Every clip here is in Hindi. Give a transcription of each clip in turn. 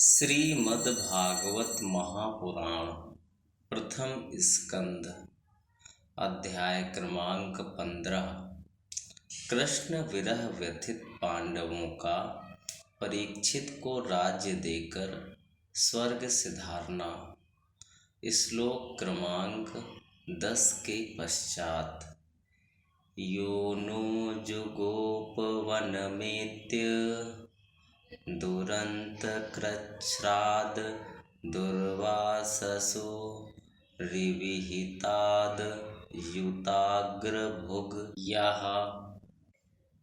श्रीमद्भागवत महापुराण प्रथम स्कंध अध्याय क्रमांक 15। कृष्ण विरह व्यथित पांडवों का परीक्षित को राज्य देकर स्वर्ग सिधारना। श्लोक क्रमांक 10 के पश्चात। योनो जुगोपवनमेत्य दुरन्तकृच्छ्राद् दुर्वाससो रिविहिताद् युताग्रभुग् यः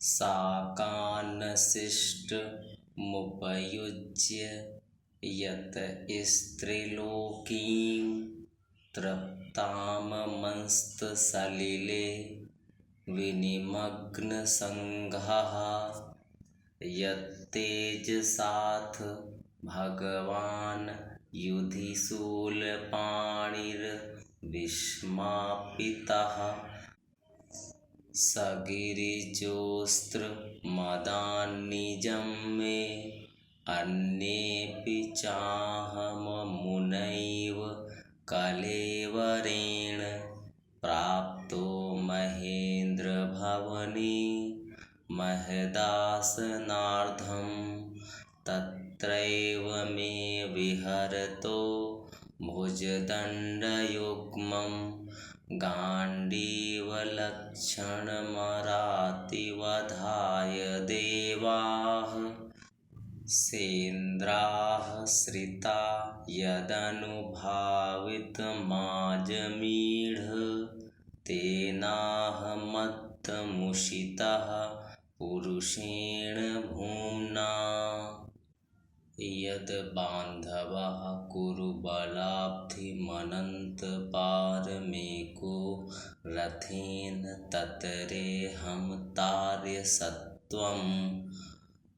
साकान्नशिष्टमुपयुज्य यत स्त्रीलोकीं तृप्तामंस्तसलिले विनिमग्नसङ्घः यत्तेजसाथ भगवान् युधिशूलपाणिर्विस्मापितः सगिरिजोस्त्रमदान्निजं मे अन्येऽपि चाहममुनैव कलेवरेण प्राप्तो महेन्द्रभवने महदासनार्धं तत्रैव मे विहरतो भुजदण्डयुग्मं गाण्डीवलक्षणमरातिवधाय देवाः सेन्द्राः श्रिता यदनुभावितमाजमीढ तेनाहमत्तमुषितः पुरुषेण भूम्ना। यद बान्धवः कुरुबलाब्धिमनन्तपारमेको रथेन ततरेऽहं तार्यसत्त्वं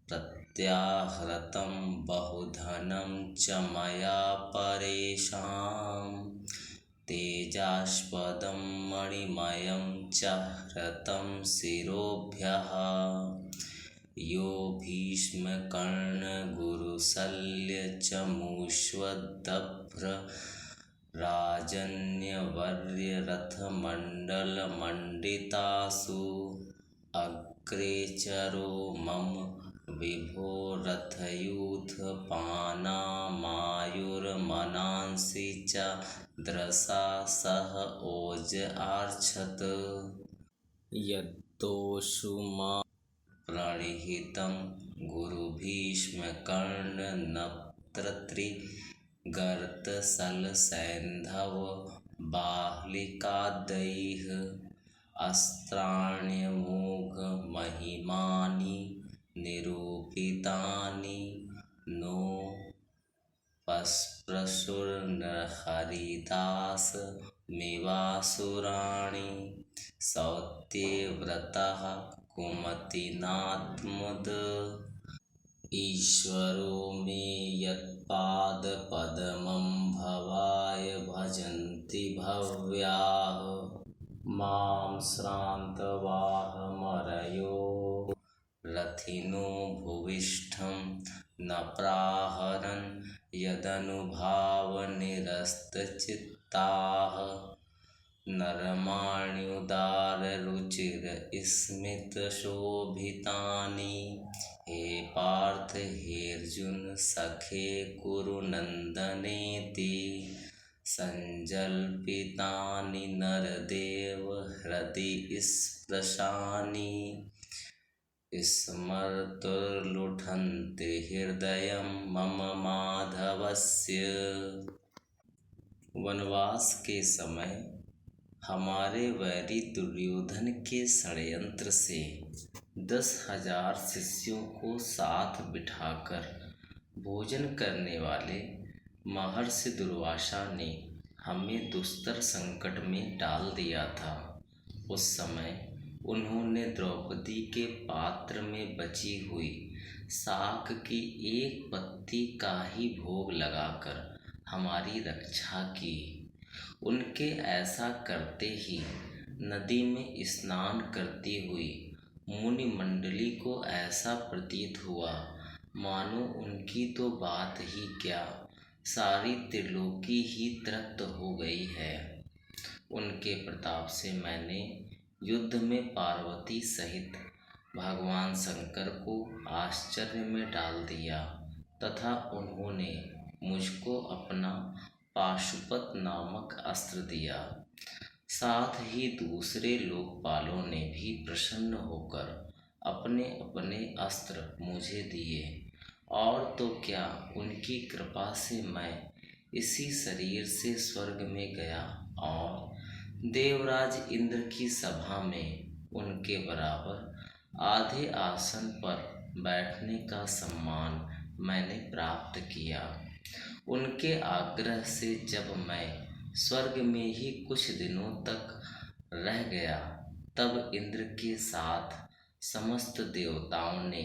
प्रत्याहृतं बहुधनं च मया परेषां तेजास्पदं मणिमयं च हृतं शिरोभ्यः यो भीष्मकर्णगुरुशल्यचमूष्वदभ्रराजन्यवर्यरथमण्डलमण्डितासु अग्रेचरो मम विभो रथयूथपानामायुर्मनांसि च दृशा सह ओज आर्क्षत। यद्दोषुमा प्रणिहितं गुरुभीष्मकर्णनप्तत्रिगर्तसलसैन्धव बाह्लिकादैः अस्त्राण्यमोघमहिमानि निरूपितानि नोपस्पृशुर्नरहरिदासमिवासुराणि सौत्यव्रतः कुमतिनात्मुद ईश्वरो मे यत्पादपद्मं भवाय भजन्ति भव्याः मां श्रान्तवाहमरयो रथिनो भुविष्ठं न प्राहरन् यदनुभावनिरस्तचित्ताः नरमाण्युदाररुचिरस्मितशोभितानि हे पार्थ हेऽर्जुन सखे कुरुनन्दनेति सञ्जल्पितानि नरदेव हृदि स्पृशानि स्मर्तुर्लुठन्ते हृदयं मम माधवस्य। वनवास के समय हमारे वैरी दुर्योधन के षड्यंत्र से 10,000 शिष्यों को साथ बिठाकर भोजन करने वाले महर्षि दुर्वासा ने हमें दुस्तर संकट में डाल दिया था। उस समय उन्होंने द्रौपदी के पात्र में बची हुई शाक की एक पत्ती का ही भोग लगाकर हमारी रक्षा की। उनके ऐसा करते ही नदी में स्नान करती हुई मुनि मंडली को ऐसा प्रतीत हुआ मानो उनकी तो बात ही क्या, सारी त्रिलोकी ही तृप्त हो गई है। उनके प्रताप से मैंने युद्ध में पार्वती सहित भगवान शंकर को आश्चर्य में डाल दिया तथा उन्होंने मुझको अपना पाशुपत नामक अस्त्र दिया। साथ ही दूसरे लोकपालों ने भी प्रसन्न होकर अपने अपने अस्त्र मुझे दिए। और तो क्या, उनकी कृपा से मैं इसी शरीर से स्वर्ग में गया और देवराज इंद्र की सभा में उनके बराबर आधे आसन पर बैठने का सम्मान मैंने प्राप्त किया। उनके आग्रह से जब मैं स्वर्ग में ही कुछ दिनों तक रह गया, तब इंद्र के साथ समस्त देवताओं ने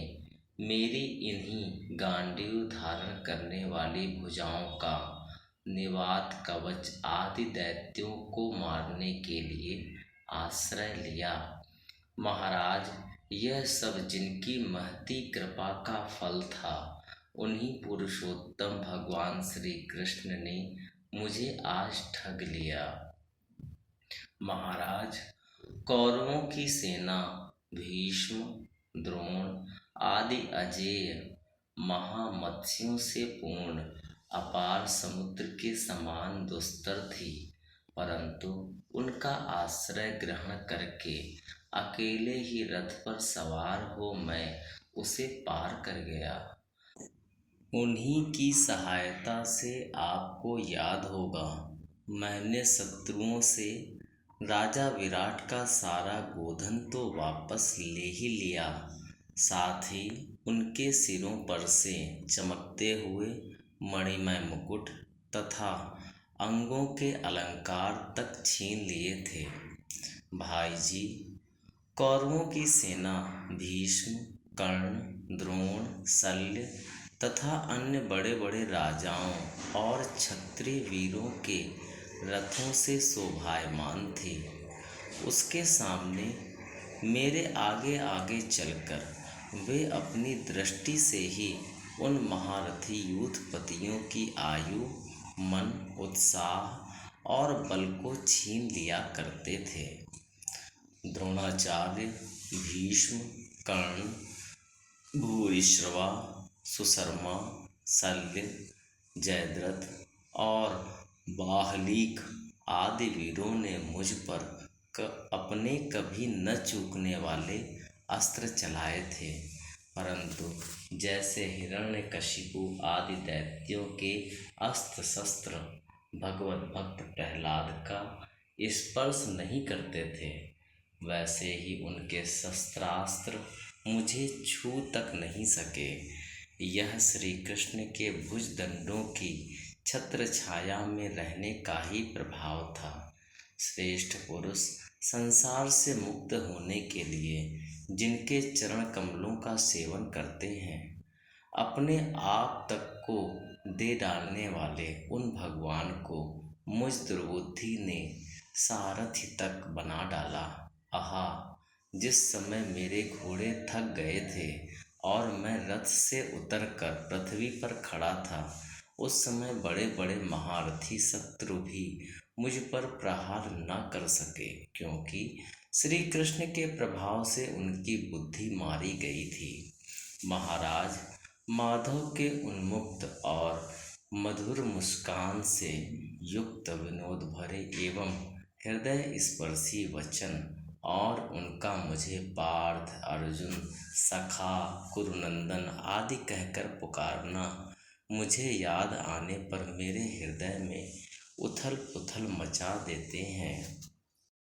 मेरी इन्हीं गांडीव धारण करने वाली भुजाओं का निवात कवच आदि दैत्यों को मारने के लिए आश्रय लिया। महाराज, यह सब जिनकी महती कृपा का फल था, उन्हीं पुरुषोत्तम भगवान श्री कृष्ण ने मुझे आज ठग लिया। महाराज, कौरवों की सेना भीष्म, द्रोण आदि अजेय महामत्स्यों से पूर्ण अपार समुद्र के समान दुस्तर थी, परंतु उनका आश्रय ग्रहण करके अकेले ही रथ पर सवार हो मैं उसे पार कर गया। उन्हीं की सहायता से आपको याद होगा, मैंने शत्रुओं से राजा विराट का सारा गोधन तो वापस ले ही लिया, साथ ही उनके सिरों पर से चमकते हुए मणिमय मुकुट तथा अंगों के अलंकार तक छीन लिए थे। भाई जी, कौरवों की सेना भीष्म, कर्ण, द्रोण, शल्य तथा अन्य बड़े बड़े राजाओं और क्षत्रिय वीरों के रथों से शोभायमान थी। उसके सामने मेरे आगे आगे चलकर वे अपनी दृष्टि से ही उन महारथी यूथपतियों की आयु, मन, उत्साह और बल को छीन लिया करते थे। द्रोणाचार्य, भीष्म, कर्ण, भूरिश्रवा, सुशर्मा, शल्य, जयद्रथ और बाहलीक आदि वीरों ने मुझ पर अपने कभी न चूकने वाले अस्त्र चलाए थे, परंतु जैसे हिरण्यकशिपु आदि दैत्यों के अस्त्र शस्त्र भगवत भक्त प्रहलाद का स्पर्श नहीं करते थे, वैसे ही उनके शस्त्रास्त्र मुझे छू तक नहीं सके। यह श्री कृष्ण के भुजदंडों की छत्र छाया में रहने का ही प्रभाव था। श्रेष्ठ पुरुष संसार से मुक्त होने के लिए जिनके चरण कमलों का सेवन करते हैं, अपने आप तक को दे डालने वाले उन भगवान को मुझ दुर्बुद्धि ने सारथी तक बना डाला। आहा, जिस समय मेरे घोड़े थक गए थे और मैं रथ से उतरकर पृथ्वी पर खड़ा था, उस समय बड़े बड़े महारथी शत्रु भी मुझ पर प्रहार न कर सके, क्योंकि श्री कृष्ण के प्रभाव से उनकी बुद्धि मारी गई थी। महाराज, माधव के उन्मुक्त और मधुर मुस्कान से युक्त विनोद भरे एवं हृदय स्पर्शी वचन और उनका मुझे पार्थ, अर्जुन, सखा, कुरुनंदन आदि कहकर पुकारना मुझे याद आने पर मेरे हृदय में उथल पुथल मचा देते हैं।